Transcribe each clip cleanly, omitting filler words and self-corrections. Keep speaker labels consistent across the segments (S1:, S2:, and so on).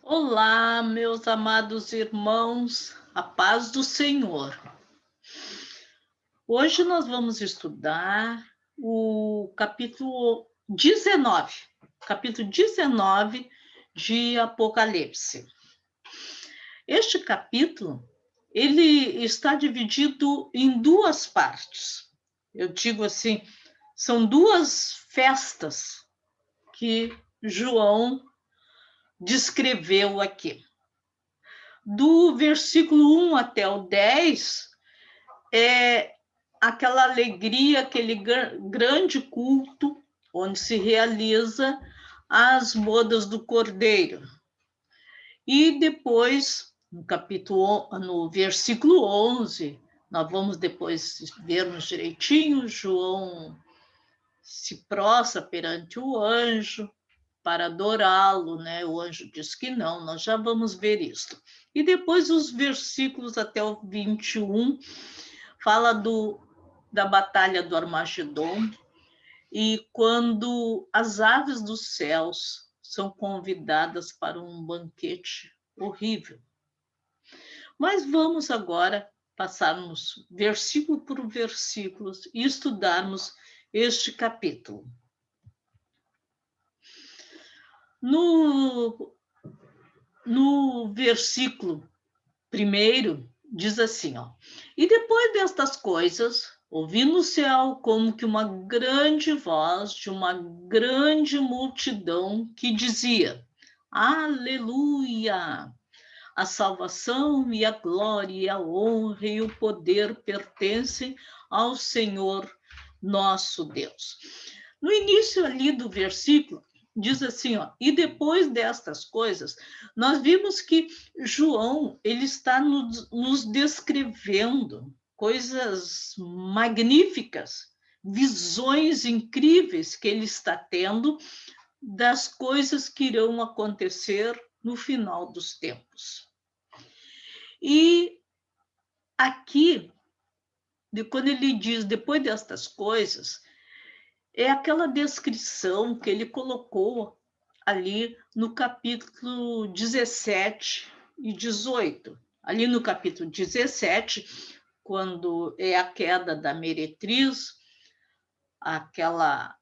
S1: Olá, meus amados irmãos, a paz do Senhor. Hoje nós vamos estudar o capítulo 19 de Apocalipse. Este capítulo, ele está dividido em duas partes. Eu digo assim, são duas festas que João descreveu aqui. Do versículo 1 até o 10, é aquela alegria, aquele grande culto onde se realiza as bodas do Cordeiro. E depois, no versículo 11, nós vamos depois vermos direitinho, João se prostra perante o anjo para adorá-lo, né? O anjo diz que não, nós já vamos ver isso. E depois os versículos até o 21 fala da batalha do Armagedon e quando as aves dos céus são convidadas para um banquete horrível. Mas vamos agora passarmos versículo por versículo e estudarmos este capítulo. No versículo 1, diz assim, ó: E depois destas coisas, ouvi no céu como que uma grande voz de uma grande multidão que dizia: Aleluia! A salvação e a glória e a honra e o poder pertencem ao Senhor nosso Deus. No início ali do versículo, diz assim, ó, e depois destas coisas, nós vimos que João, ele está nos descrevendo coisas magníficas, visões incríveis que ele está tendo das coisas que irão acontecer no final dos tempos. E aqui, quando ele diz depois destas coisas, é aquela descrição que ele colocou ali no capítulo 17 e 18. Ali no capítulo 17, quando é a queda da meretriz, aquela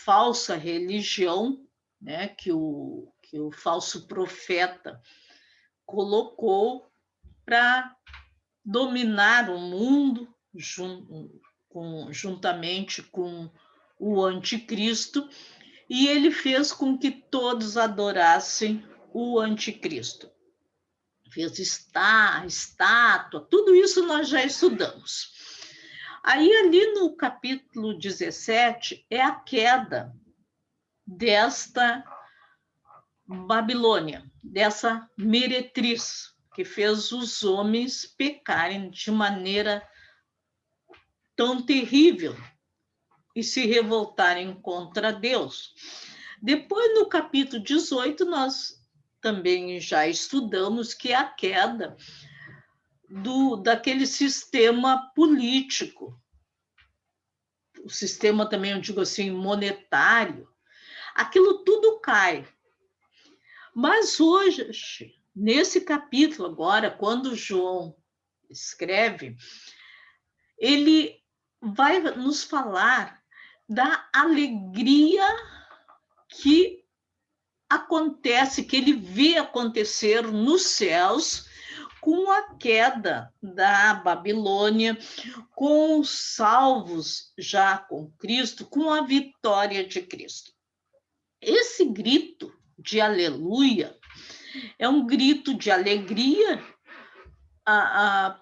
S1: falsa religião, né, que o falso profeta colocou para dominar o mundo juntamente com o anticristo, e ele fez com que todos adorassem o anticristo. Fez estátua, tudo isso nós já estudamos. Aí, ali no capítulo 17, é a queda desta Babilônia, dessa meretriz, que fez os homens pecarem de maneira tão terrível e se revoltarem contra Deus. Depois, no capítulo 18, nós também já estudamos que é a queda daquele sistema político, o sistema também, eu digo assim, monetário. Aquilo tudo cai. Mas hoje, nesse capítulo agora, quando João escreve, ele vai nos falar da alegria que acontece, que ele vê acontecer nos céus com a queda da Babilônia, com os salvos já com Cristo, com a vitória de Cristo. Esse grito de aleluia é um grito de alegria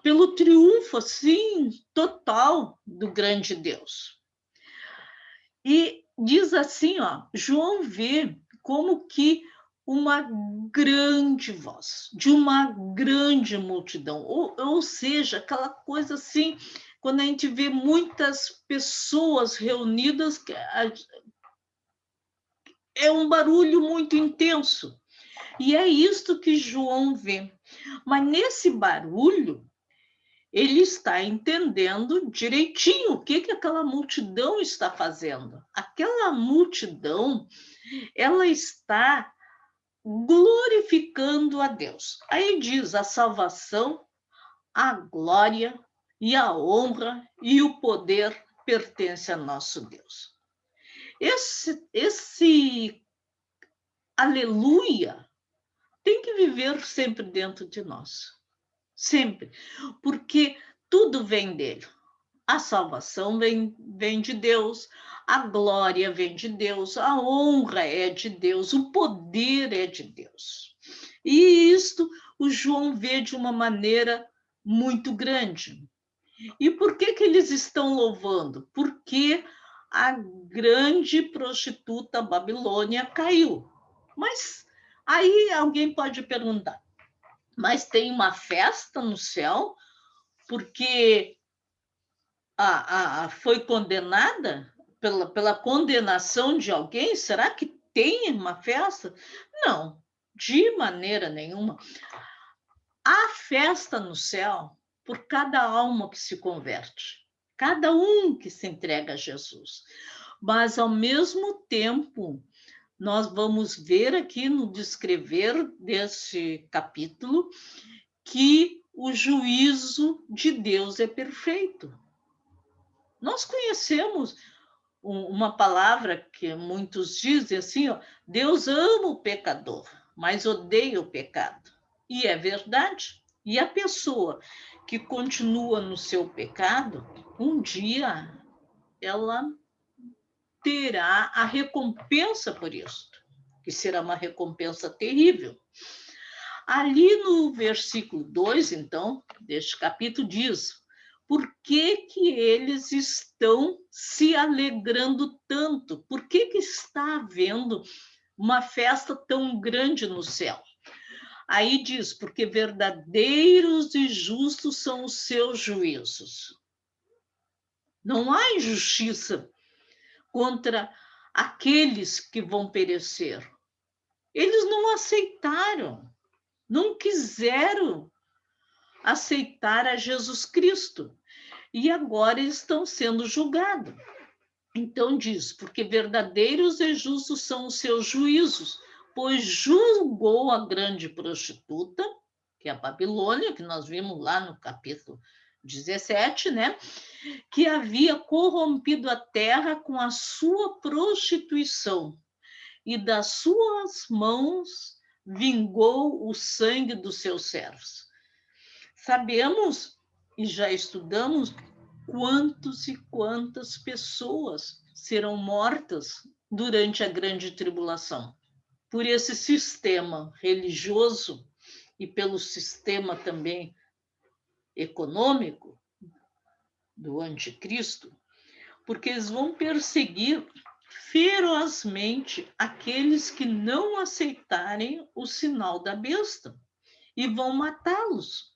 S1: pelo triunfo, assim, total do grande Deus. E diz assim, ó, João vê como que uma grande voz, de uma grande multidão, ou seja, aquela coisa assim, quando a gente vê muitas pessoas reunidas, é um barulho muito intenso. E é isto que João vê. Mas nesse barulho, ele está entendendo direitinho o que aquela multidão está fazendo. Aquela multidão, ela está glorificando a Deus. Aí diz a salvação, a glória e a honra e o poder pertence a nosso Deus. Esse aleluia tem que viver sempre dentro de nós. Sempre. Porque tudo vem dele. A salvação vem de Deus, a glória vem de Deus, a honra é de Deus, o poder é de Deus. E isto o João vê de uma maneira muito grande. E por que eles estão louvando? Porque a grande prostituta Babilônia caiu. Mas aí alguém pode perguntar, mas tem uma festa no céu porque foi condenada pela condenação de alguém? Será que tem uma festa? Não, de maneira nenhuma. Há festa no céu por cada alma que se converte, cada um que se entrega a Jesus. Mas, ao mesmo tempo, nós vamos ver aqui no descrever desse capítulo que o juízo de Deus é perfeito. Nós conhecemos uma palavra que muitos dizem assim, ó, Deus ama o pecador, mas odeia o pecado. E é verdade. E a pessoa que continua no seu pecado, um dia ela terá a recompensa por isso, que será uma recompensa terrível. Ali no versículo 2, então, deste capítulo, diz: por que eles estão se alegrando tanto? Por que está havendo uma festa tão grande no céu? Aí diz, porque verdadeiros e justos são os seus juízos. Não há injustiça contra aqueles que vão perecer. Eles não aceitaram, não quiseram aceitar a Jesus Cristo. E agora estão sendo julgados. Então diz, porque verdadeiros e justos são os seus juízos, pois julgou a grande prostituta, que é a Babilônia, que nós vimos lá no capítulo 17, né? Que havia corrompido a terra com a sua prostituição, e das suas mãos vingou o sangue dos seus servos. Sabemos e já estudamos quantos e quantas pessoas serão mortas durante a grande tribulação por esse sistema religioso e pelo sistema também econômico do anticristo, porque eles vão perseguir ferozmente aqueles que não aceitarem o sinal da besta e vão matá-los.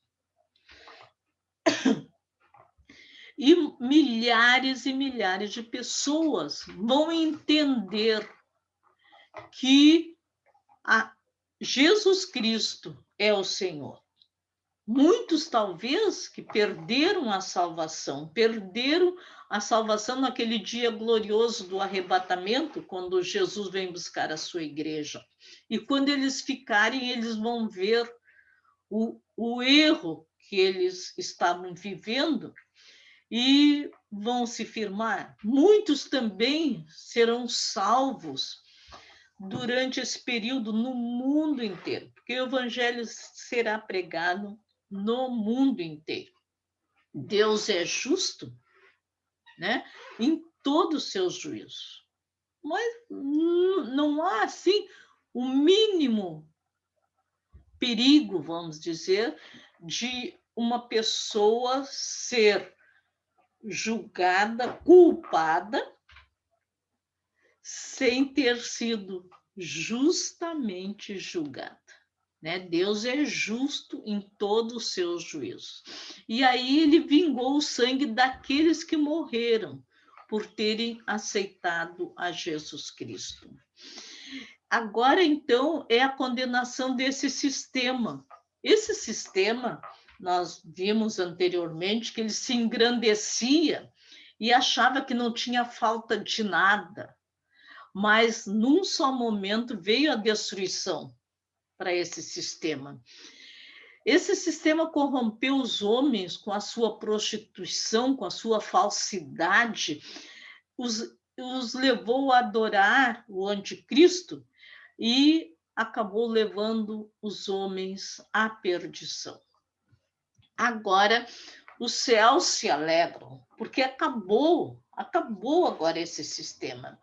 S1: E milhares de pessoas vão entender que Jesus Cristo é o Senhor. Muitos, talvez, que perderam a salvação naquele dia glorioso do arrebatamento, quando Jesus vem buscar a sua igreja. E quando eles ficarem, eles vão ver o erro que eles estavam vivendo e vão se firmar. Muitos também serão salvos durante esse período no mundo inteiro, porque o evangelho será pregado no mundo inteiro. Deus é justo, né, em todos os seus juízos. Mas não há, assim, o mínimo perigo, vamos dizer, de uma pessoa ser julgada, culpada, sem ter sido justamente julgada. Né? Deus é justo em todos os seus juízos. E aí ele vingou o sangue daqueles que morreram por terem aceitado a Jesus Cristo. Agora, então, é a condenação desse sistema. Esse sistema, nós vimos anteriormente que ele se engrandecia e achava que não tinha falta de nada. Mas, num só momento, veio a destruição. para esse sistema. Esse sistema corrompeu os homens com a sua prostituição, com a sua falsidade, os levou a adorar o anticristo e acabou levando os homens à perdição. Agora, os céus se alegram, porque acabou agora esse sistema.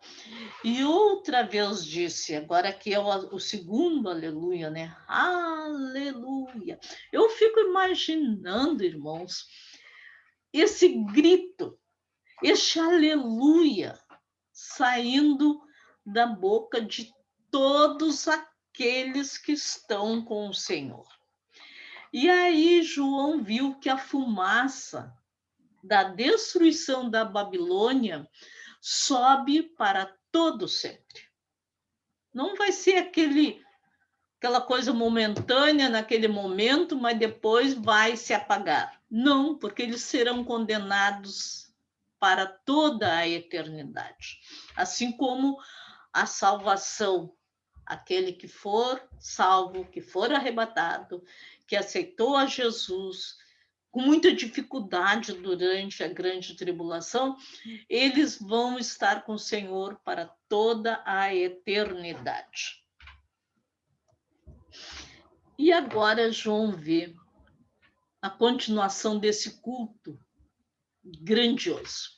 S1: E outra vez disse, agora que é o segundo aleluia, né? Aleluia! Eu fico imaginando, irmãos, esse grito, este aleluia, saindo da boca de todos aqueles que estão com o Senhor. E aí João viu que a fumaça da destruição da Babilônia sobe para todo sempre. Não vai ser aquela coisa momentânea naquele momento, mas depois vai se apagar. Não, porque eles serão condenados para toda a eternidade. Assim como a salvação, aquele que for salvo, que for arrebatado, que aceitou a Jesus com muita dificuldade durante a grande tribulação, eles vão estar com o Senhor para toda a eternidade. E agora João vê a continuação desse culto grandioso.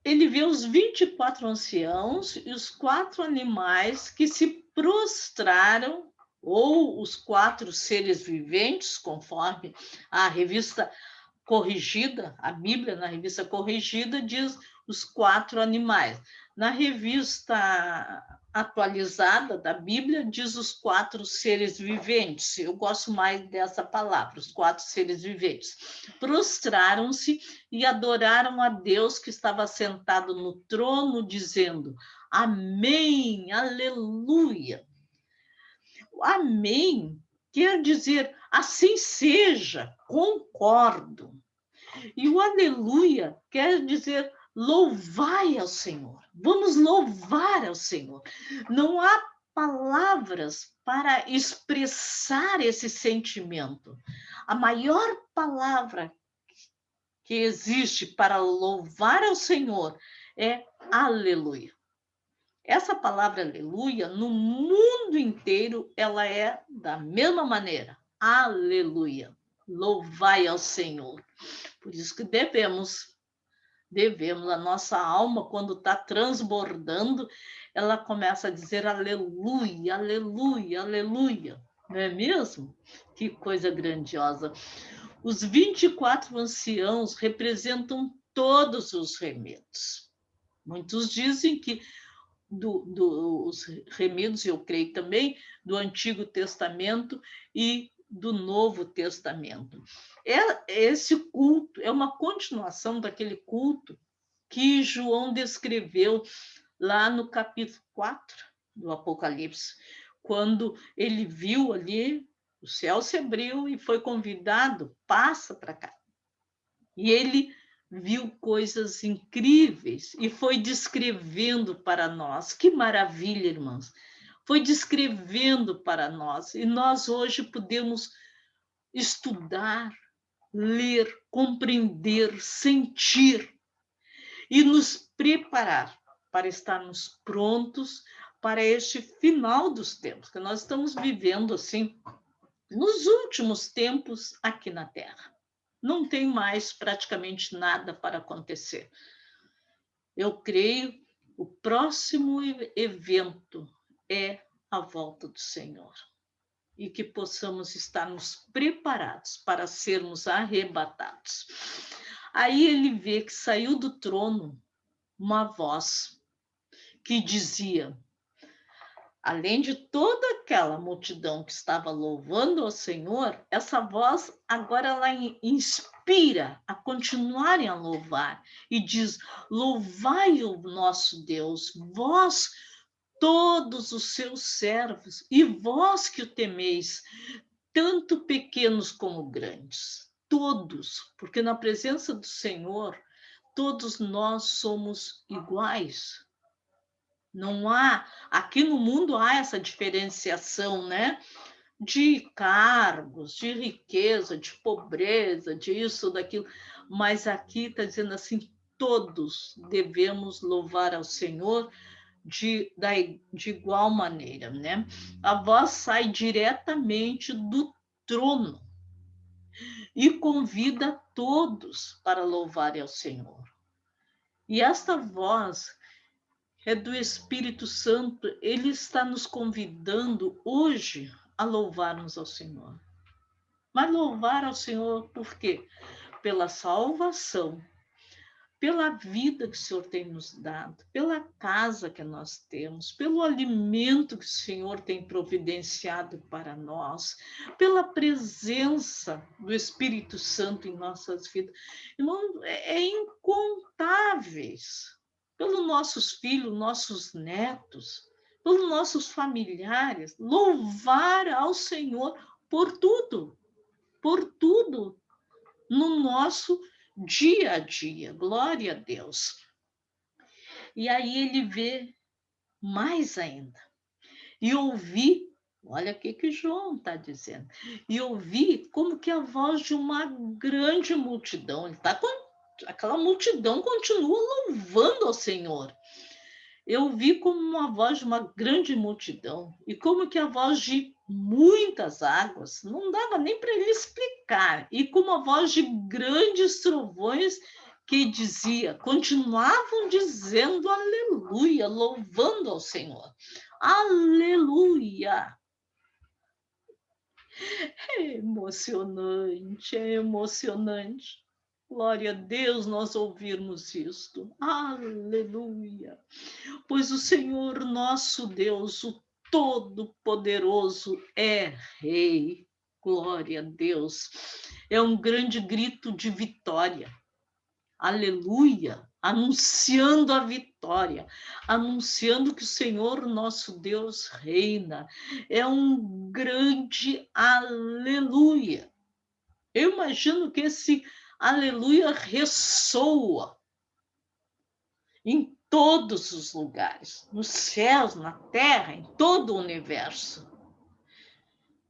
S1: Ele vê os 24 anciãos e os 4 animais que se prostraram, ou os 4 seres viventes, conforme a revista corrigida, a Bíblia na revista corrigida diz os 4 animais. Na revista atualizada da Bíblia diz os 4 seres viventes. Eu gosto mais dessa palavra, os 4 seres viventes. Prostraram-se e adoraram a Deus que estava sentado no trono, dizendo: Amém, aleluia. Amém quer dizer assim seja, concordo. E o aleluia quer dizer louvai ao Senhor. Vamos louvar ao Senhor. Não há palavras para expressar esse sentimento. A maior palavra que existe para louvar ao Senhor é aleluia. Essa palavra aleluia, no mundo inteiro, ela é da mesma maneira. Aleluia. Louvai ao Senhor. Por isso que devemos, a nossa alma, quando está transbordando, ela começa a dizer aleluia, aleluia, aleluia. Não é mesmo? Que coisa grandiosa. Os 24 anciãos representam todos os remédios. Muitos dizem que dos remidos, eu creio também, do Antigo Testamento e do Novo Testamento. Esse culto é uma continuação daquele culto que João descreveu lá no capítulo 4 do Apocalipse, quando ele viu ali, o céu se abriu e foi convidado, passa para cá. E ele viu coisas incríveis e foi descrevendo para nós. Que maravilha, irmãos! Foi descrevendo para nós. E nós hoje podemos estudar, ler, compreender, sentir e nos preparar para estarmos prontos para este final dos tempos, que nós estamos vivendo assim nos últimos tempos aqui na Terra. Não tem mais praticamente nada para acontecer. Eu creio que o próximo evento é a volta do Senhor. E que possamos estarmos preparados para sermos arrebatados. Aí ele vê que saiu do trono uma voz que dizia, além de toda aquela multidão que estava louvando ao Senhor, essa voz agora ela inspira a continuarem a louvar e diz: louvai o nosso Deus, vós todos os seus servos e vós que o temeis, tanto pequenos como grandes, todos, porque na presença do Senhor todos nós somos iguais. Não há, aqui no mundo há essa diferenciação, né? De cargos, de riqueza, de pobreza, disso, daquilo. Mas aqui está dizendo assim, todos devemos louvar ao Senhor de igual maneira, né? A voz sai diretamente do trono e convida todos para louvarem ao Senhor. E esta voz é do Espírito Santo, ele está nos convidando hoje a louvarmos ao Senhor. Mas louvar ao Senhor por quê? Pela salvação, pela vida que o Senhor tem nos dado, pela casa que nós temos, pelo alimento que o Senhor tem providenciado para nós, pela presença do Espírito Santo em nossas vidas. Irmão, é incontáveis. Pelos nossos filhos, nossos netos, pelos nossos familiares, louvar ao Senhor por tudo no nosso dia a dia. Glória a Deus. E aí ele vê mais ainda. E ouvi, olha o que João está dizendo, e ouvi como que a voz de uma grande multidão. Aquela multidão continua louvando ao Senhor. Eu vi como uma voz de uma grande multidão, e como que a voz de muitas águas, não dava nem para ele explicar, e como a voz de grandes trovões que dizia, continuavam dizendo aleluia, louvando ao Senhor. Aleluia! É emocionante, é emocionante. Glória a Deus nós ouvirmos isto. Aleluia! Pois o Senhor nosso Deus, o Todo-Poderoso, é Rei. Glória a Deus. É um grande grito de vitória. Aleluia! Anunciando a vitória, anunciando que o Senhor nosso Deus reina. É um grande aleluia. Eu imagino que esse aleluia ressoa em todos os lugares, nos céus, na terra, em todo o universo.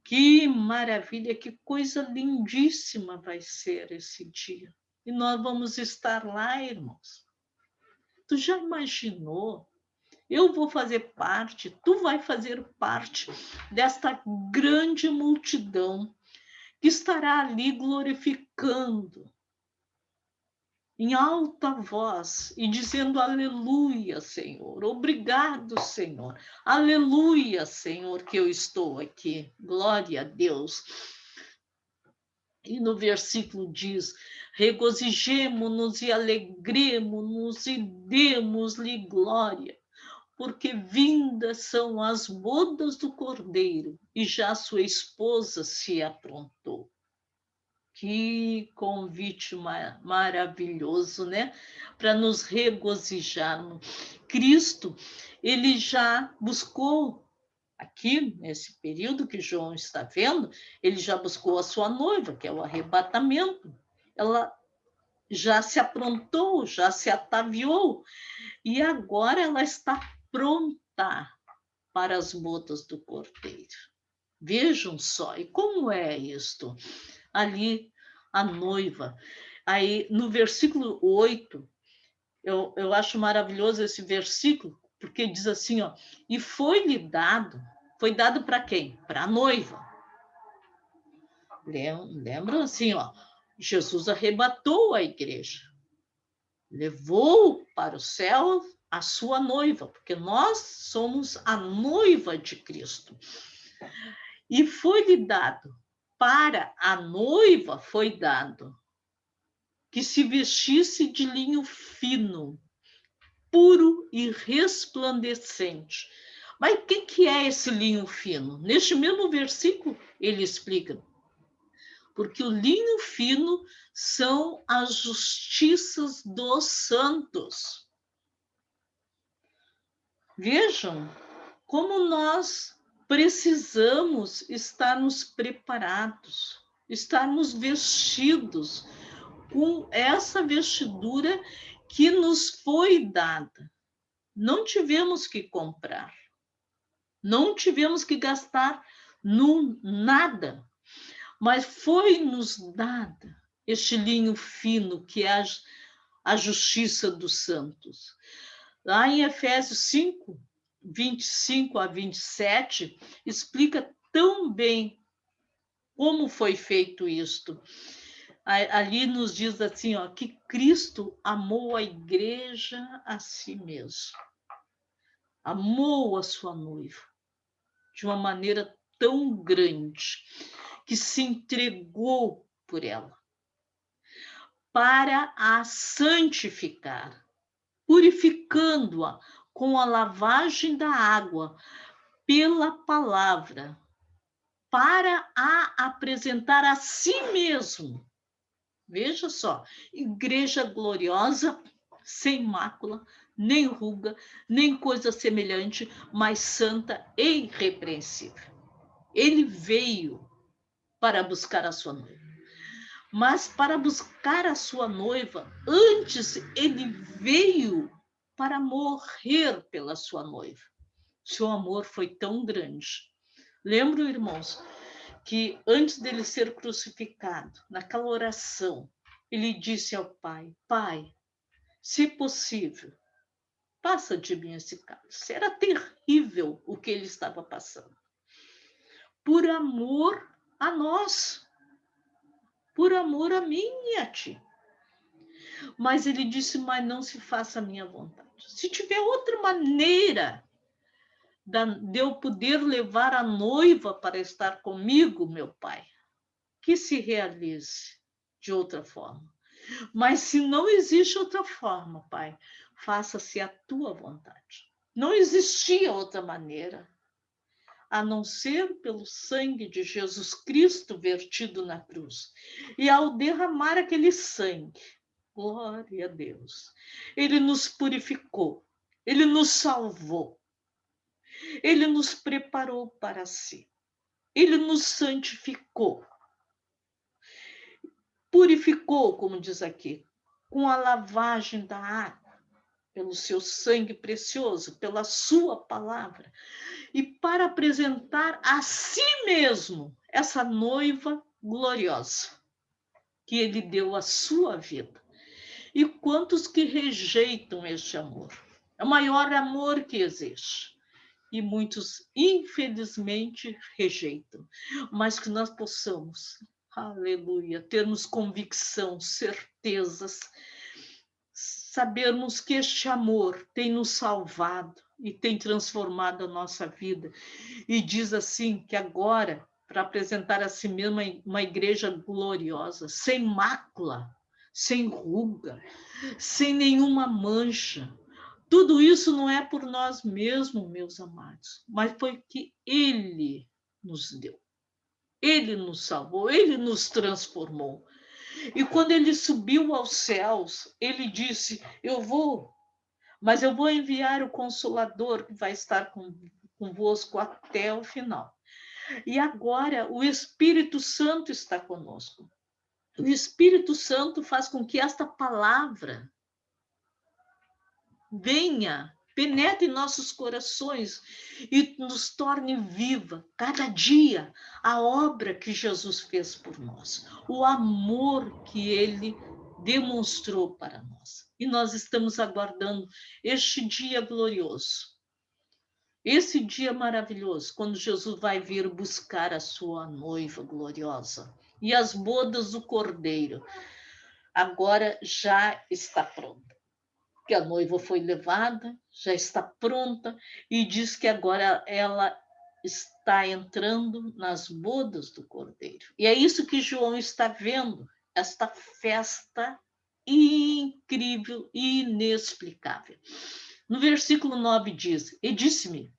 S1: Que maravilha, que coisa lindíssima vai ser esse dia. E nós vamos estar lá, irmãos. Tu já imaginou? Eu vou fazer parte, tu vai fazer parte desta grande multidão que estará ali glorificando em alta voz e dizendo aleluia, Senhor, obrigado, Senhor, aleluia, Senhor, que eu estou aqui, glória a Deus. E no versículo diz, regozijemo-nos e alegremo-nos e demos-lhe glória, porque vindas são as bodas do Cordeiro e já sua esposa se aprontou. Que convite maravilhoso, né? Para nos regozijarmos. Cristo, ele já buscou, aqui nesse período que João está vendo, ele já buscou a sua noiva, que é o arrebatamento. Ela já se aprontou, já se ataviou, e agora ela está pronta para as bodas do Cordeiro. Vejam só, e como é isto? Ali, a noiva. Aí, no versículo 8, eu acho maravilhoso esse versículo, porque diz assim, ó, e foi dado para quem? Para a noiva. Lembram assim, ó, Jesus arrebatou a igreja, levou para o céu a sua noiva, porque nós somos a noiva de Cristo. E foi-lhe dado, para a noiva foi dado, que se vestisse de linho fino, puro e resplandecente. Mas o que é esse linho fino? Neste mesmo versículo, ele explica. Porque o linho fino são as justiças dos santos. Vejam como nós precisamos estarmos preparados, estarmos vestidos com essa vestidura que nos foi dada. Não tivemos que comprar, não tivemos que gastar nada, mas foi-nos dada este linho fino que é a justiça dos santos. Lá em Efésios 5, 25 a 27, explica tão bem como foi feito isto. Ali nos diz assim, ó, que Cristo amou a igreja a si mesmo. Amou a sua noiva de uma maneira tão grande que se entregou por ela para a santificar, purificando-a com a lavagem da água pela palavra, para a apresentar a si mesmo. Veja só, igreja gloriosa, sem mácula, nem ruga, nem coisa semelhante, mas santa e irrepreensível. Ele veio para buscar a sua noiva. Mas para buscar a sua noiva, antes ele veio para morrer pela sua noiva. Seu amor foi tão grande. Lembro, irmãos, que antes dele ser crucificado, naquela oração, ele disse ao Pai, Pai, se possível, passa de mim esse cálice. Era terrível o que ele estava passando. Por amor a nós, por amor a mim e a ti. Mas ele disse, mas não se faça a minha vontade. Se tiver outra maneira de eu poder levar a noiva para estar comigo, meu Pai, que se realize de outra forma. Mas se não existe outra forma, Pai, faça-se a tua vontade. Não existia outra maneira, a não ser pelo sangue de Jesus Cristo vertido na cruz. E ao derramar aquele sangue, glória a Deus, ele nos purificou, ele nos salvou, ele nos preparou para si, ele nos santificou, purificou, como diz aqui, com a lavagem da água, pelo seu sangue precioso, pela sua palavra, e para apresentar a si mesmo essa noiva gloriosa, que ele deu a sua vida. E quantos que rejeitam este amor? É o maior amor que existe. E muitos, infelizmente, rejeitam. Mas que nós possamos, aleluia, termos convicção, certezas, sabermos que este amor tem nos salvado e tem transformado a nossa vida. E diz assim que agora, para apresentar a si mesma uma igreja gloriosa, sem mácula, sem ruga, sem nenhuma mancha. Tudo isso não é por nós mesmos, meus amados, mas foi que Ele nos deu. Ele nos salvou, Ele nos transformou. E quando Ele subiu aos céus, Ele disse, eu vou, mas eu vou enviar o Consolador que vai estar convosco até o final. E agora o Espírito Santo está conosco. O Espírito Santo faz com que esta palavra venha, penetre em nossos corações e nos torne viva cada dia a obra que Jesus fez por nós, o amor que ele demonstrou para nós. E nós estamos aguardando este dia glorioso, esse dia maravilhoso, quando Jesus vai vir buscar a sua noiva gloriosa. E as bodas do Cordeiro agora já está pronta. Que a noiva foi levada, já está pronta, e diz que agora ela está entrando nas bodas do Cordeiro. E é isso que João está vendo, esta festa incrível e inexplicável. No versículo 9 diz, e disse-me,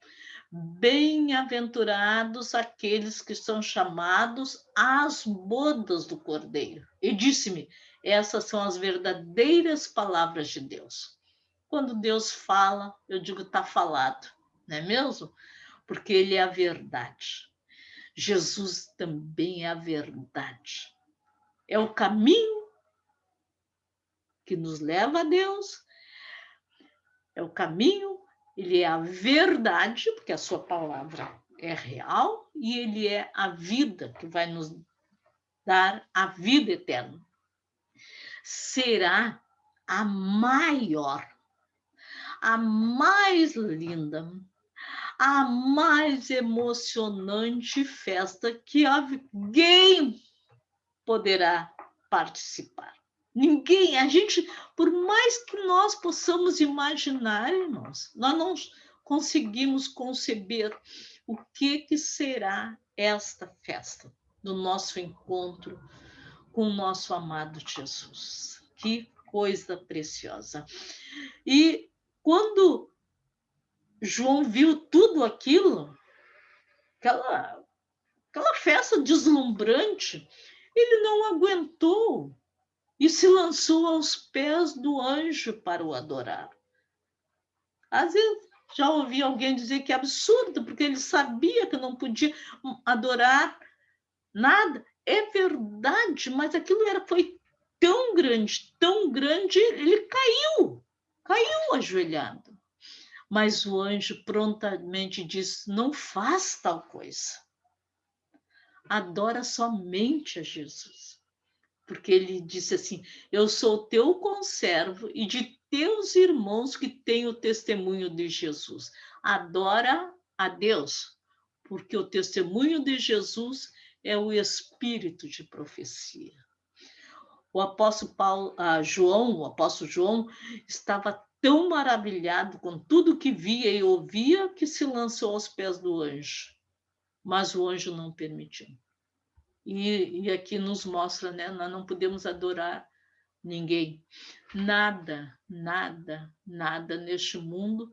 S1: bem-aventurados aqueles que são chamados às bodas do Cordeiro. E disse-me, essas são as verdadeiras palavras de Deus. Quando Deus fala, eu digo, está falado, não é mesmo? Porque Ele é a verdade. Jesus também é a verdade. É o caminho que nos leva a Deus, é o caminho, Ele é a verdade, porque a sua palavra é real, e ele é a vida, que vai nos dar a vida eterna. Será a maior, a mais linda, a mais emocionante festa que alguém poderá participar. Ninguém, a gente, por mais que nós possamos imaginar, irmãos, nós não conseguimos conceber o que será esta festa do nosso encontro com o nosso amado Jesus. Que coisa preciosa. E quando João viu tudo aquilo, aquela festa deslumbrante, ele não aguentou e se lançou aos pés do anjo para o adorar. Às vezes já ouvi alguém dizer que é absurdo, porque ele sabia que não podia adorar nada. É verdade, mas aquilo foi tão grande, ele caiu ajoelhado. Mas o anjo prontamente disse: não faz tal coisa. Adora somente a Jesus. Porque ele disse assim: eu sou teu conservo e de teus irmãos que têm o testemunho de Jesus. Adora a Deus, porque o testemunho de Jesus é o espírito de profecia. O apóstolo o apóstolo João, estava tão maravilhado com tudo que via e ouvia que se lançou aos pés do anjo. Mas o anjo não permitiu. E aqui nos mostra, né? Nós não podemos adorar ninguém. Nada neste mundo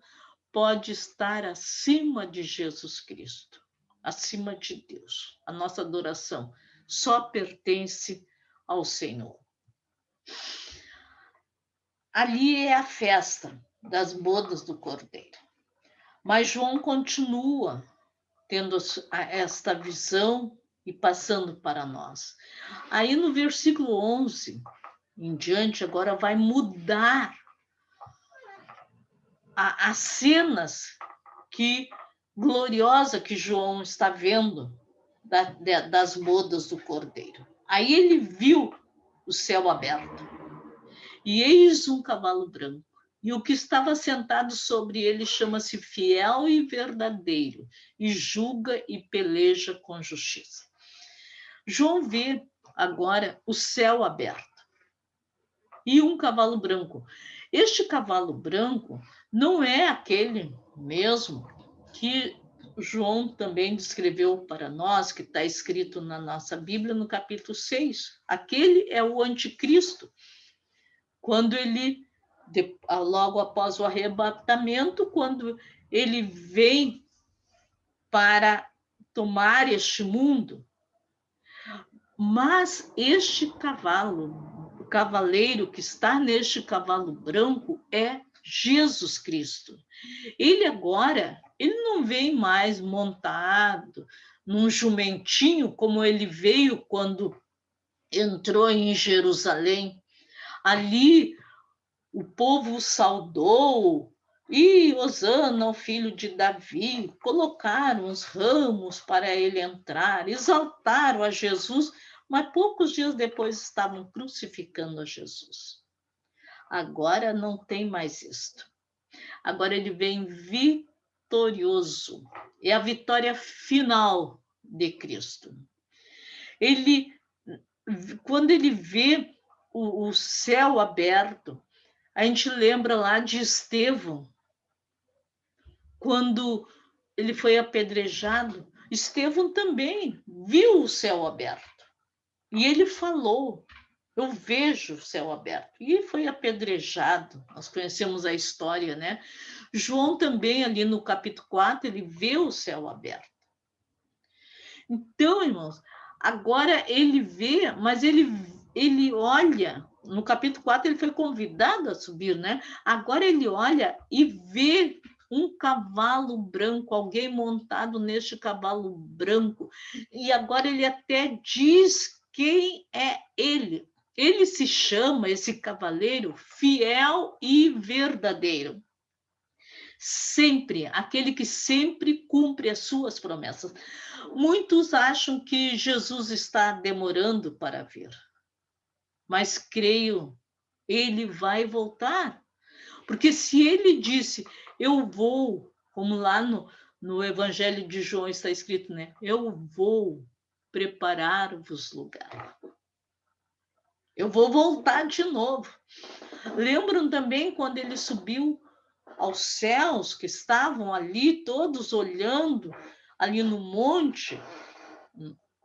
S1: pode estar acima de Jesus Cristo, acima de Deus. A nossa adoração só pertence ao Senhor. Ali é a festa das bodas do Cordeiro. Mas João continua tendo esta visão e passando para nós. Aí no versículo 11 em diante, agora vai mudar as cenas gloriosa que João está vendo das bodas do Cordeiro. Aí ele viu o céu aberto, e eis um cavalo branco, e o que estava sentado sobre ele chama-se Fiel e Verdadeiro, e julga e peleja com justiça. João vê agora o céu aberto e um cavalo branco. Este cavalo branco não é aquele mesmo que João também descreveu para nós, que está escrito na nossa Bíblia no capítulo 6. Aquele é o anticristo. Quando ele, logo após o arrebatamento, quando ele vem para tomar este mundo. Mas este cavalo, o cavaleiro que está neste cavalo branco é Jesus Cristo. Ele agora, ele não vem mais montado num jumentinho como ele veio quando entrou em Jerusalém. Ali o povo saudou e Hosana, o filho de Davi, colocaram os ramos para ele entrar, exaltaram a Jesus, mas poucos dias depois estavam crucificando a Jesus. Agora não tem mais isto. Agora ele vem vitorioso. É a vitória final de Cristo. Quando ele vê o céu aberto, a gente lembra lá de Estevão, quando ele foi apedrejado. Estevão também viu o céu aberto. E ele falou: eu vejo o céu aberto. E foi apedrejado. Nós conhecemos a história, né? João também, ali no capítulo 4, ele vê o céu aberto. Então, irmãos, agora ele vê, mas ele olha. No capítulo 4, ele foi convidado a subir, né? Agora ele olha e vê um cavalo branco, alguém montado neste cavalo branco. E agora ele até diz quem é ele. Ele se chama, esse cavaleiro, Fiel e Verdadeiro. sempre, aquele que sempre cumpre as suas promessas. Muitos acham que Jesus está demorando para vir, mas creio, ele vai voltar. Porque se ele disse, eu vou, como lá no Evangelho de João está escrito, né? Eu vou preparar-vos lugar. Eu vou voltar de novo. Lembram também quando ele subiu aos céus, que estavam ali todos olhando, ali no monte,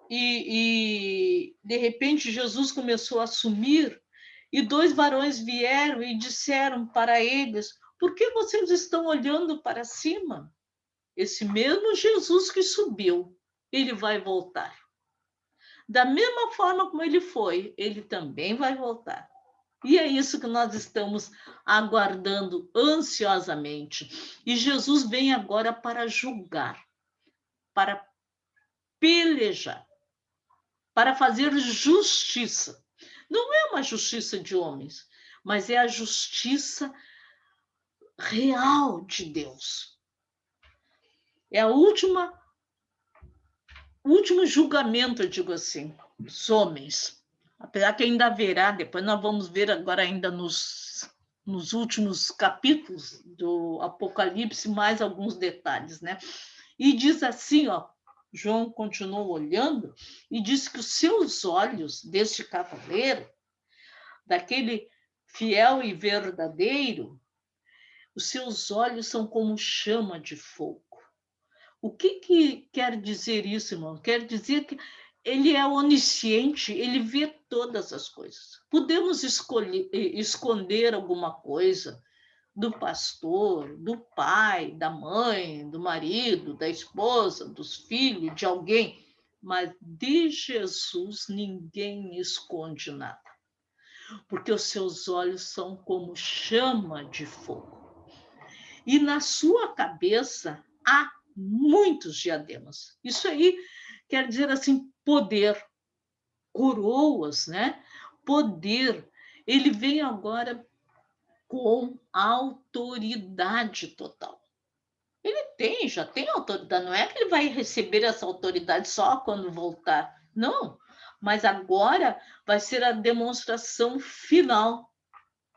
S1: e de repente Jesus começou a sumir, e dois varões vieram e disseram para eles, por que vocês estão olhando para cima? Esse mesmo Jesus que subiu, ele vai voltar. Da mesma forma como ele foi, ele também vai voltar. E é isso que nós estamos aguardando ansiosamente. E Jesus vem agora para julgar, para pelejar, para fazer justiça. Não é uma justiça de homens, mas é a justiça real de Deus. É o último julgamento, eu digo assim, dos homens. Apesar que ainda haverá, depois nós vamos ver agora ainda nos últimos capítulos do Apocalipse, mais alguns detalhes, né? E diz assim, ó, João continuou olhando e disse que os seus olhos deste cavaleiro, daquele fiel e verdadeiro, os seus olhos são como chama de fogo. O que quer dizer isso, irmão? Quer dizer que ele é onisciente, ele vê todas as coisas. Podemos esconder alguma coisa do pastor, do pai, da mãe, do marido, da esposa, dos filhos, de alguém, mas de Jesus ninguém esconde nada, porque os seus olhos são como chama de fogo. E na sua cabeça há muitos diademas. Isso aí quer dizer assim, poder, coroas, né? Poder. Ele vem agora com autoridade total. Ele já tem autoridade. Não é que ele vai receber essa autoridade só quando voltar. Não. Mas agora vai ser a demonstração final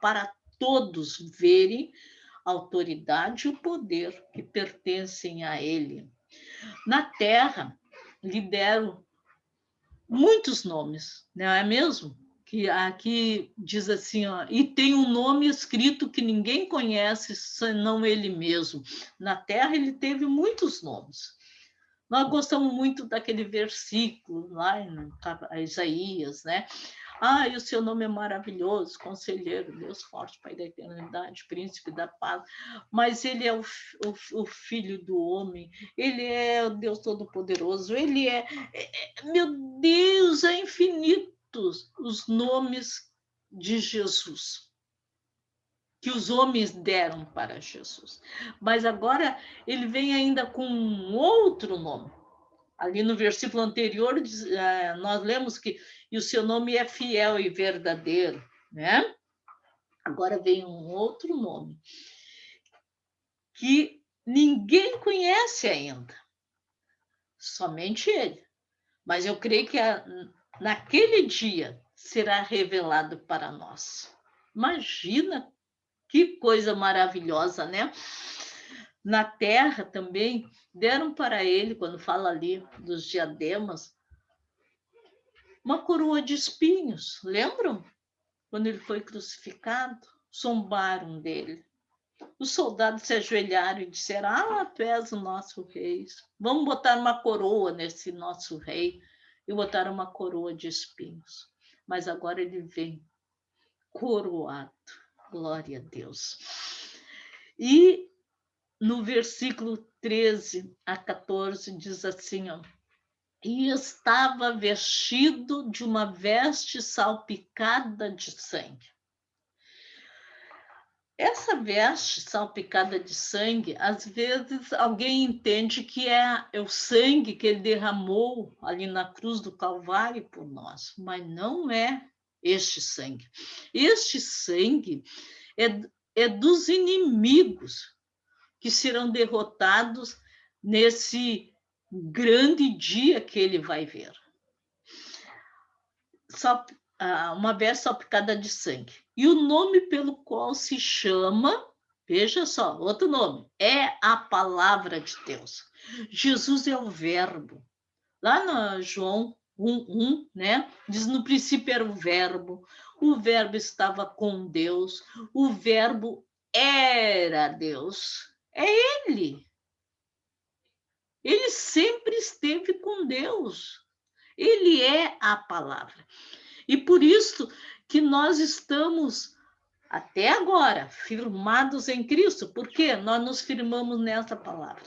S1: para todos verem a autoridade e o poder que pertencem a ele. Na Terra, lhe deram muitos nomes, não é mesmo? Que aqui diz assim, ó, e tem um nome escrito que ninguém conhece, senão ele mesmo. Na Terra, ele teve muitos nomes. Nós gostamos muito daquele versículo lá em Isaías, né? Ah, e o seu nome é maravilhoso, conselheiro, Deus forte, Pai da eternidade, príncipe da paz. Mas ele é o filho do homem, ele é o Deus Todo-Poderoso, ele meu Deus, é infinitos os nomes de Jesus que os homens deram para Jesus. Mas agora ele vem ainda com um outro nome. Ali no versículo anterior, nós lemos que e o seu nome é fiel e verdadeiro, né? Agora vem um outro nome que ninguém conhece ainda, somente ele. Mas eu creio que naquele dia será revelado para nós. Imagina que coisa maravilhosa, né? Na terra também deram para ele, quando fala ali dos diademas, uma coroa de espinhos, lembram? Quando ele foi crucificado, zombaram dele. Os soldados se ajoelharam e disseram, tu és o nosso rei. Vamos botar uma coroa nesse nosso rei. E botaram uma coroa de espinhos. Mas agora ele vem coroado. Glória a Deus. E no versículo 13 a 14 diz assim, ó, e estava vestido de uma veste salpicada de sangue. Essa veste salpicada de sangue, às vezes alguém entende que é o sangue que ele derramou ali na cruz do Calvário por nós, mas não é este sangue. Este sangue é dos inimigos que serão derrotados nesse grande dia que ele vai ver. Uma vez só picada de sangue. E o nome pelo qual se chama, veja só, outro nome, é a palavra de Deus. Jesus é o verbo. Lá na João 1:1, né? Diz: no princípio era o verbo estava com Deus, o verbo era Deus. É ele. Ele sempre esteve com Deus. Ele é a palavra. E por isso que nós estamos, até agora, firmados em Cristo, porque nós nos firmamos nessa palavra.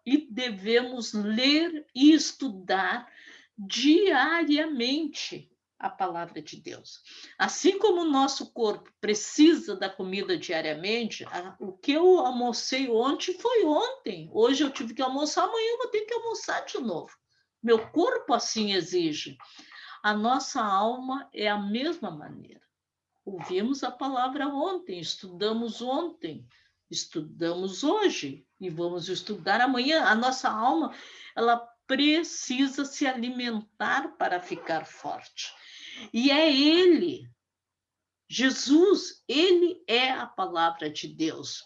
S1: E devemos ler e estudar diariamente a palavra de Deus. Assim como o nosso corpo precisa da comida diariamente, o que eu almocei ontem foi ontem. Hoje eu tive que almoçar, amanhã eu vou ter que almoçar de novo. Meu corpo assim exige. A nossa alma é a mesma maneira. Ouvimos a palavra ontem, estudamos hoje e vamos estudar amanhã. A nossa alma, ela precisa se alimentar para ficar forte. E é ele, Jesus, ele é a palavra de Deus.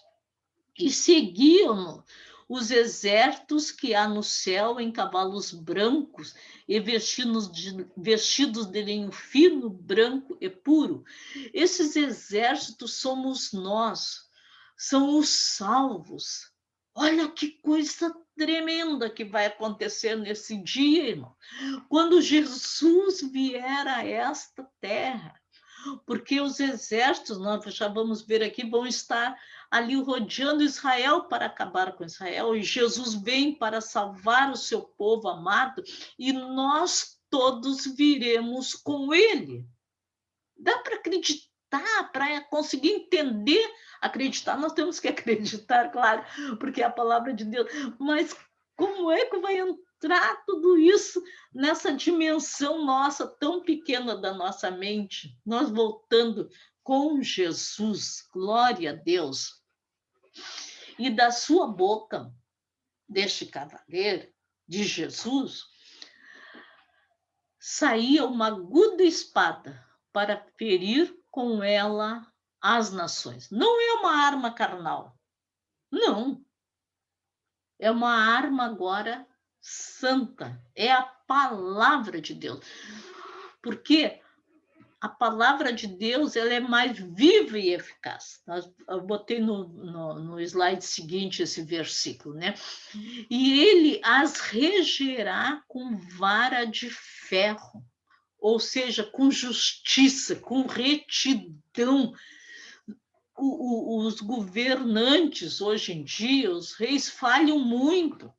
S1: E seguiam-no os exércitos que há no céu em cavalos brancos e vestidos de linho fino, branco e puro. Esses exércitos somos nós, são os salvos. Olha que coisa tremenda que vai acontecer nesse dia, irmão. Quando Jesus vier a esta terra, porque os exércitos, nós já vamos ver aqui, vão estar ali rodeando Israel para acabar com Israel, e Jesus vem para salvar o seu povo amado, e nós todos viremos com ele. Dá para acreditar, para conseguir entender, acreditar, nós temos que acreditar, claro, porque é a palavra de Deus, mas como é que vai entrar tudo isso nessa dimensão nossa, tão pequena da nossa mente, nós voltando com Jesus, glória a Deus. E da sua boca, deste cavaleiro, de Jesus, saía uma aguda espada para ferir com ela as nações. Não é uma arma carnal, não. É uma arma agora santa, é a palavra de Deus. Porque a palavra de Deus, ela é mais viva e eficaz. Eu botei no slide seguinte esse versículo, né? E ele as regerá com vara de ferro, ou seja, com justiça, com retidão. Os governantes, hoje em dia, os reis falham muito.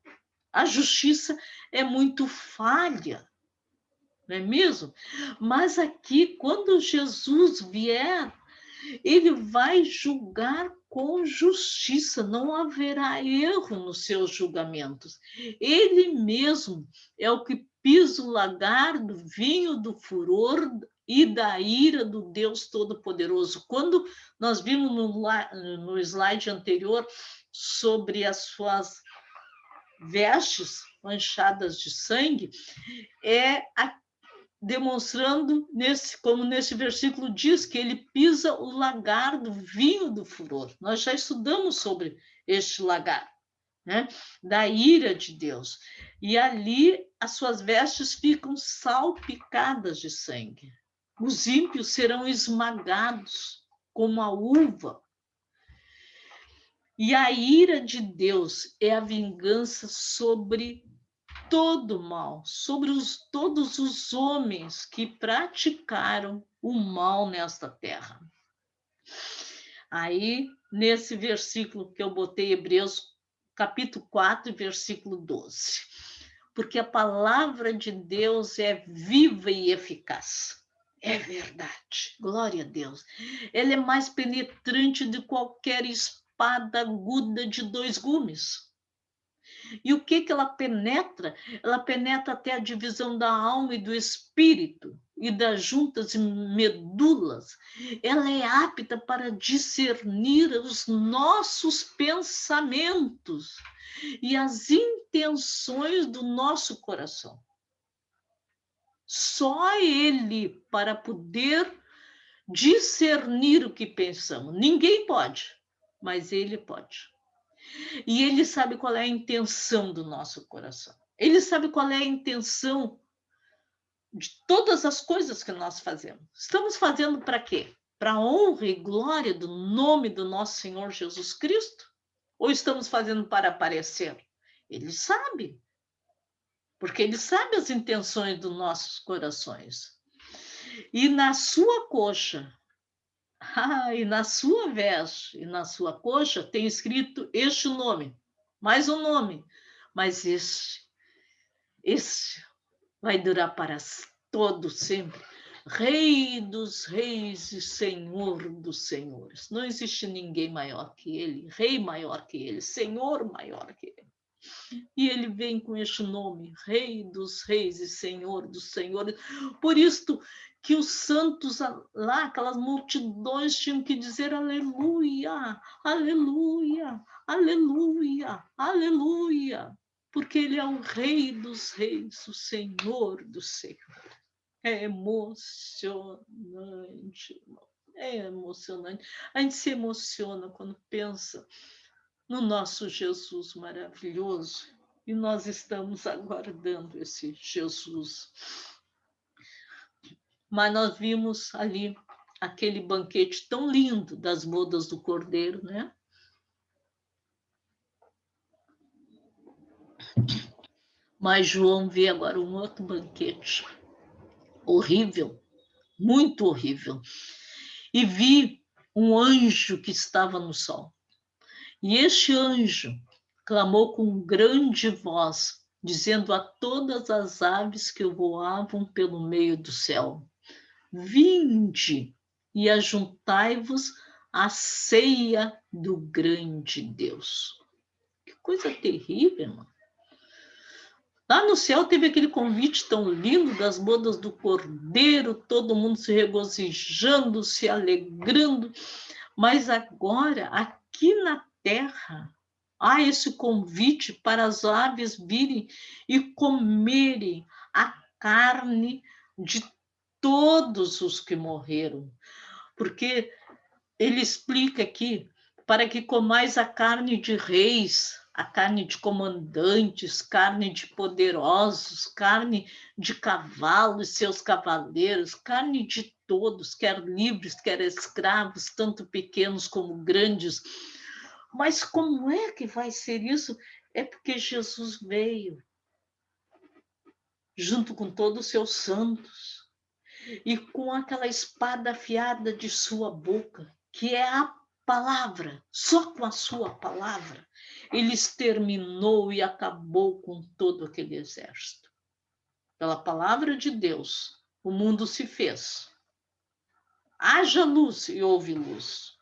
S1: A justiça é muito falha, não é mesmo? Mas aqui, quando Jesus vier, ele vai julgar com justiça, não haverá erro nos seus julgamentos. Ele mesmo é o que pisa o lagar do vinho do furor e da ira do Deus Todo-Poderoso. Quando nós vimos no slide anterior sobre as suas vestes manchadas de sangue, demonstrando, como nesse versículo diz, que ele pisa o lagar do vinho do furor. Nós já estudamos sobre este lagar, né? Da ira de Deus. E ali as suas vestes ficam salpicadas de sangue. Os ímpios serão esmagados como a uva. E a ira de Deus é a vingança sobre todo o mal, sobre todos os homens que praticaram o mal nesta terra. Aí, nesse versículo que eu botei, Hebreus, capítulo 4, versículo 12. Porque a palavra de Deus é viva e eficaz. É verdade, glória a Deus. Ela é mais penetrante de qualquer espada aguda de 2 gumes. E o que ela penetra? Ela penetra até a divisão da alma e do espírito, e das juntas e medulas. Ela é apta para discernir os nossos pensamentos e as intenções do nosso coração. Só Ele para poder discernir o que pensamos. Ninguém pode, mas Ele pode. E Ele sabe qual é a intenção do nosso coração. Ele sabe qual é a intenção de todas as coisas que nós fazemos. Estamos fazendo para quê? Para a honra e glória do nome do nosso Senhor Jesus Cristo? Ou estamos fazendo para aparecer? Ele sabe. Porque Ele sabe as intenções dos nossos corações. E na sua coxa, e na sua veste, e na sua coxa, tem escrito este nome, mais um nome, mas este vai durar para todo sempre. Rei dos reis e Senhor dos senhores. Não existe ninguém maior que Ele, rei maior que Ele, Senhor maior que Ele. E Ele vem com este nome, Rei dos reis e Senhor dos senhores. Por isto que os santos lá, aquelas multidões, tinham que dizer aleluia, aleluia, aleluia, aleluia, porque Ele é o Rei dos reis, o Senhor dos senhores. É emocionante, irmão. É emocionante. A gente se emociona quando pensa no nosso Jesus maravilhoso, e nós estamos aguardando esse Jesus. Mas nós vimos ali aquele banquete tão lindo das bodas do Cordeiro, né? Mas João vê agora um outro banquete horrível, muito horrível. E vi um anjo que estava no sol. E este anjo clamou com grande voz, dizendo a todas as aves que voavam pelo meio do céu: vinde e ajuntai-vos à ceia do grande Deus. Que coisa terrível, irmão. Lá no céu teve aquele convite tão lindo das bodas do Cordeiro, todo mundo se regozijando, se alegrando, mas agora, aqui na terra, há esse convite para as aves virem e comerem a carne de todos os que morreram. Porque ele explica aqui, para que comais a carne de reis, a carne de comandantes, carne de poderosos, carne de cavalos e seus cavaleiros, carne de todos, quer livres, quer escravos, tanto pequenos como grandes. Mas como é que vai ser isso? É porque Jesus veio, junto com todos os seus santos, e com aquela espada afiada de sua boca, que é a palavra, só com a sua palavra, ele exterminou e acabou com todo aquele exército. Pela palavra de Deus, o mundo se fez. Haja luz e houve luz.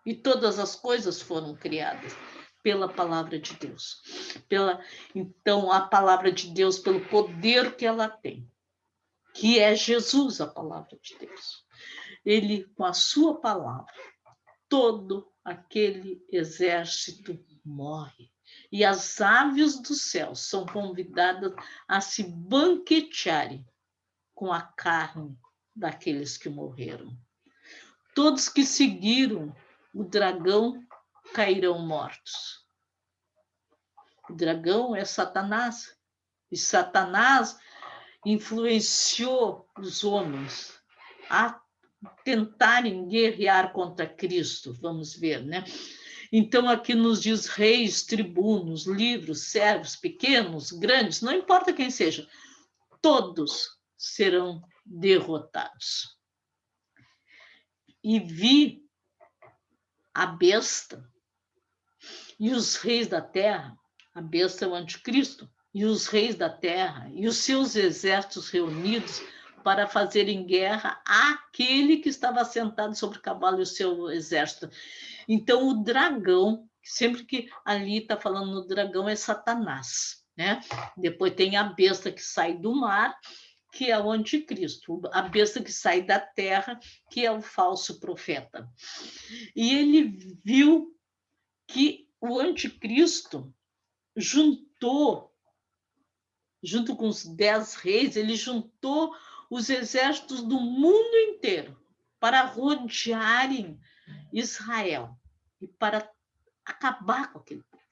S1: E todas as coisas foram criadas pela palavra de Deus. Então, a palavra de Deus, pelo poder que ela tem, que é Jesus, a palavra de Deus. Ele, com a sua palavra, todo aquele exército morre. E as aves do céu são convidadas a se banquetearem com a carne daqueles que morreram. Todos que seguiram o dragão cairão mortos. O dragão é Satanás. E Satanás influenciou os homens a tentarem guerrear contra Cristo, vamos ver, né? Então, aqui nos diz reis, tribunos, livros, servos, pequenos, grandes, não importa quem seja, todos serão derrotados. E vi a besta e os reis da terra, a besta é o anticristo, e os reis da terra e os seus exércitos reunidos para fazerem guerra àquele que estava sentado sobre o cavalo e o seu exército. Então, o dragão, Sempre que ali está falando no dragão é Satanás, né? Depois tem a besta que sai do mar, que é o anticristo, a besta que sai da terra, que é o falso profeta. E ele viu que o anticristo juntou, junto com os 10 reis, ele juntou os exércitos do mundo inteiro para rodearem Israel e para acabar com aquele povo.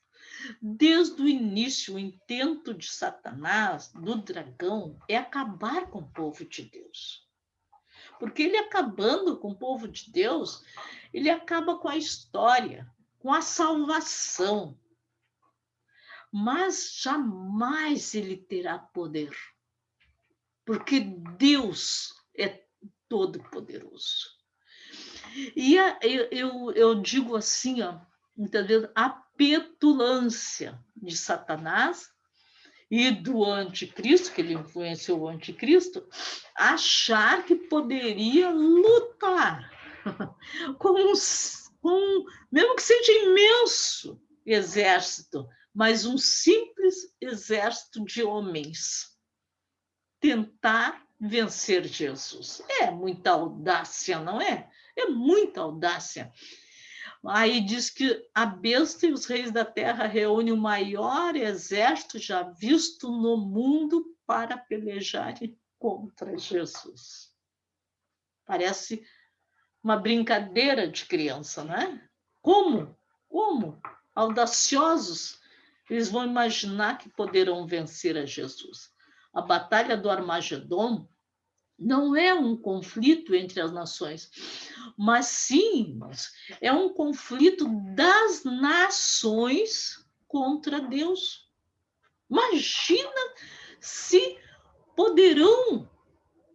S1: Desde o início, o intento de Satanás, do dragão, é acabar com o povo de Deus. Porque ele acabando com o povo de Deus, ele acaba com a história, com a salvação. Mas jamais ele terá poder. Porque Deus é todo-poderoso. E eu digo assim, ó, muitas vezes, a petulância de Satanás e do anticristo, que ele influenciou o anticristo, achar que poderia lutar mesmo que seja imenso exército, mas um simples exército de homens, tentar vencer Jesus. É muita audácia, não é? É muita audácia. Aí diz que a besta e os reis da terra reúnem o maior exército já visto no mundo para pelejarem contra Jesus. Parece uma brincadeira de criança, não é? Como? Audaciosos, eles vão imaginar que poderão vencer a Jesus. A batalha do Armagedon não é um conflito entre as nações, mas sim, é um conflito das nações contra Deus. Imagina se poderão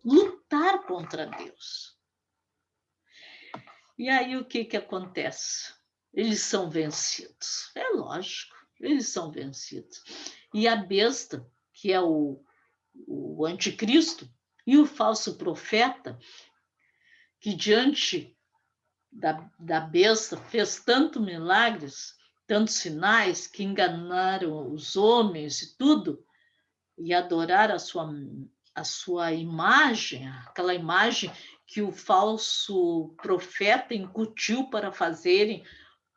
S1: lutar contra Deus. E aí o que acontece? Eles são vencidos. É lógico, eles são vencidos. E a besta, que é o anticristo, e o falso profeta, que diante da besta fez tantos milagres, tantos sinais, que enganaram os homens e tudo, e adoraram a sua imagem, aquela imagem que o falso profeta incutiu para fazerem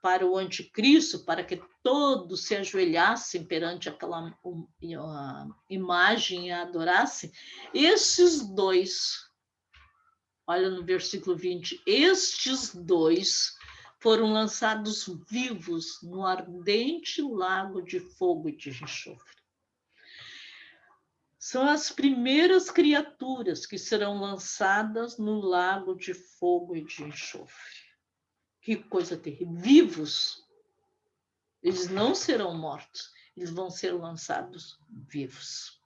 S1: para o anticristo, para que todos se ajoelhassem perante aquela imagem e a adorassem. Esses dois, olha no versículo 20, estes dois foram lançados vivos no ardente lago de fogo e de enxofre. São as primeiras criaturas que serão lançadas no lago de fogo e de enxofre. Que coisa terrível. Vivos. Eles não serão mortos. Eles vão ser lançados vivos.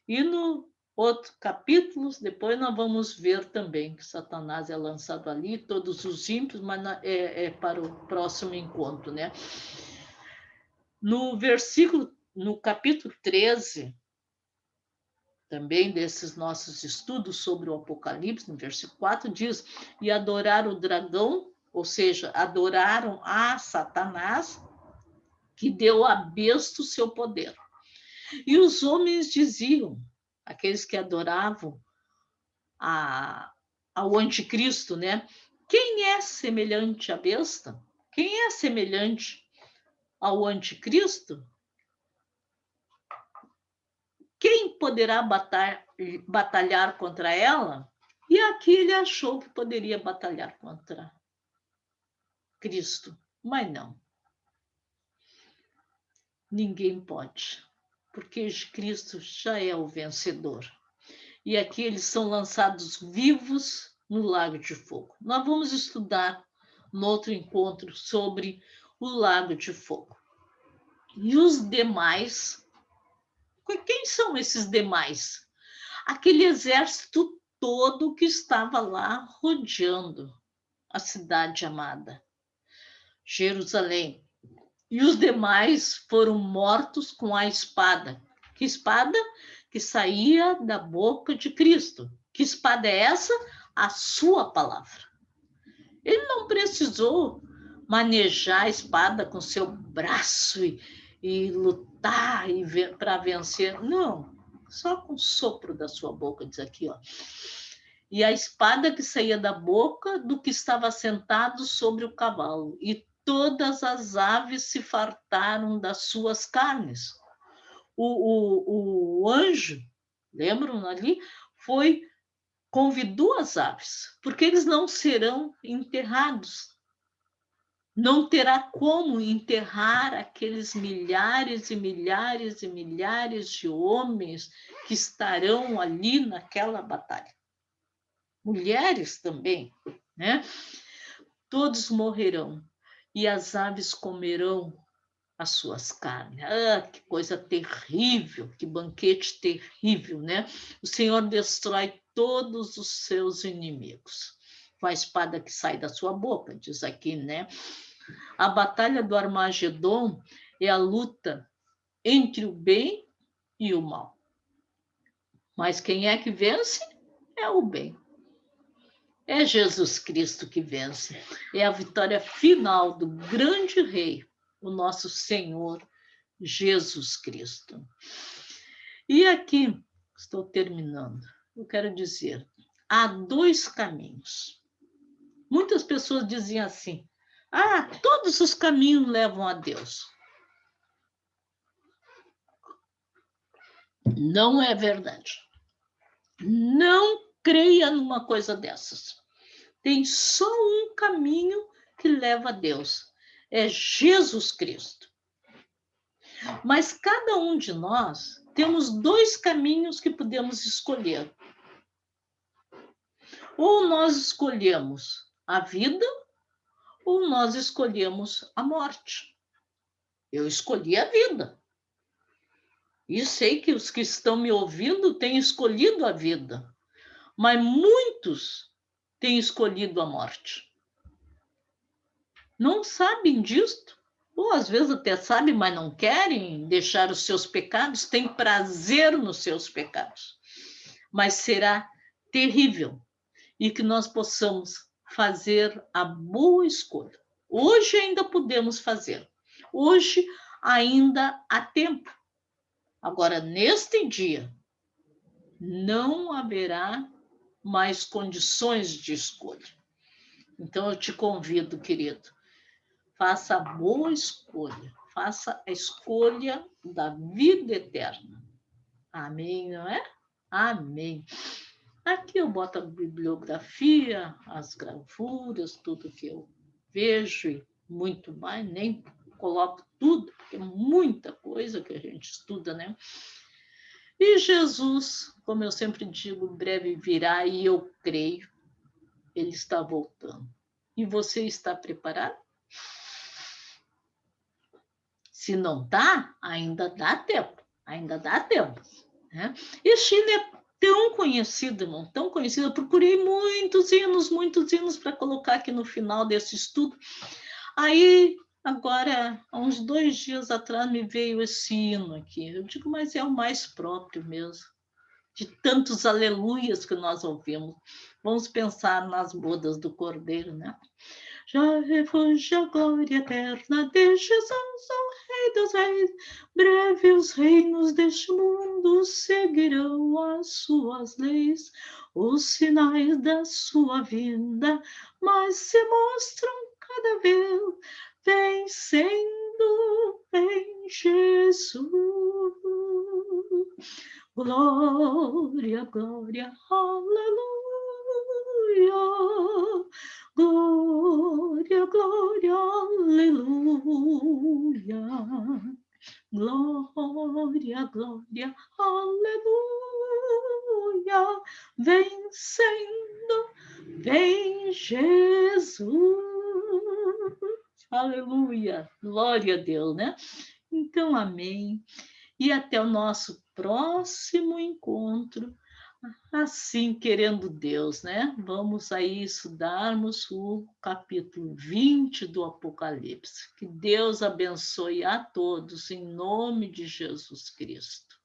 S1: E no outro capítulo, depois nós vamos ver também que Satanás é lançado ali, todos os ímpios, mas é para o próximo encontro, né? No capítulo 13, também desses nossos estudos sobre o Apocalipse, no versículo 4, diz: e adoraram o dragão, ou seja, adoraram a Satanás, que deu à besta o seu poder. E os homens diziam, aqueles que adoravam ao anticristo, né? Quem é semelhante à besta? Quem é semelhante ao anticristo? Quem poderá batalhar contra ela? E aqui ele achou que poderia batalhar contra Cristo, mas não. Ninguém pode, porque Cristo já é o vencedor. E aqui eles são lançados vivos no lago de fogo. Nós vamos estudar no outro encontro sobre o lago de fogo. E os demais, quem são esses demais? Aquele exército todo que estava lá rodeando a cidade amada, Jerusalém. E os demais foram mortos com a espada. Que espada? Que saía da boca de Cristo. Que espada é essa? A sua palavra. Ele não precisou manejar a espada com seu braço e lutar para vencer. Não, só com o sopro da sua boca, diz aqui, ó. E a espada que saía da boca do que estava sentado sobre o cavalo, e todas as aves se fartaram das suas carnes. O anjo, lembram ali, convidou as aves, porque eles não serão enterrados. Não terá como enterrar aqueles milhares e milhares e milhares de homens que estarão ali naquela batalha. Mulheres também, né? Todos morrerão e as aves comerão as suas carnes. Ah, que coisa terrível, que banquete terrível, né? O Senhor destrói todos os seus inimigos com a espada que sai da sua boca, diz aqui, né? A batalha do Armagedon é a luta entre o bem e o mal. Mas quem é que vence? É o bem. É Jesus Cristo que vence. É a vitória final do grande rei, o nosso Senhor Jesus Cristo. E aqui, estou terminando, eu quero dizer, há dois caminhos. Muitas pessoas diziam assim, todos os caminhos levam a Deus. Não é verdade. Não creia numa coisa dessas. Tem só um caminho que leva a Deus. É Jesus Cristo. Mas cada um de nós temos dois caminhos que podemos escolher. Ou nós escolhemos a vida, ou nós escolhemos a morte. Eu escolhi a vida. E sei que os que estão me ouvindo têm escolhido a vida. Mas muitos têm escolhido a morte. Não sabem disto. Ou às vezes até sabem, mas não querem deixar os seus pecados, têm prazer nos seus pecados. Mas será terrível. E que nós possamos fazer a boa escolha. Hoje ainda podemos fazer. Hoje ainda há tempo. Agora, neste dia, não haverá mais condições de escolha. Então, eu te convido, querido, faça a boa escolha. Faça a escolha da vida eterna. Amém, não é? Amém. Aqui eu boto a bibliografia, as gravuras, tudo que eu vejo e muito mais, nem coloco tudo, porque é muita coisa que a gente estuda, né? E Jesus, como eu sempre digo, breve virá e eu creio, ele está voltando. E você está preparado? Se não está, ainda dá tempo, ainda dá tempo. Né? Este hino é tão conhecido, irmão, tão conhecido. Eu procurei muitos hinos para colocar aqui no final desse estudo. Aí, agora, há uns 2 dias atrás, me veio esse hino aqui. Eu digo, mas é o mais próprio mesmo, de tantos aleluias que nós ouvimos. Vamos pensar nas bodas do Cordeiro, né? Já refúgio a glória eterna de Jesus, o Rei dos Reis. Breve os reinos deste mundo seguirão as suas leis. Os sinais da sua vinda mais se mostram cada vez. Vencendo em Jesus. Glória, glória, aleluia. Glória, glória, aleluia. Glória, glória, aleluia. Vencendo, vem Jesus. Aleluia. Glória a Deus, né? Então, amém. E até o nosso próximo encontro. Assim, querendo Deus, né? Vamos aí estudarmos o capítulo 20 do Apocalipse. Que Deus abençoe a todos, em nome de Jesus Cristo.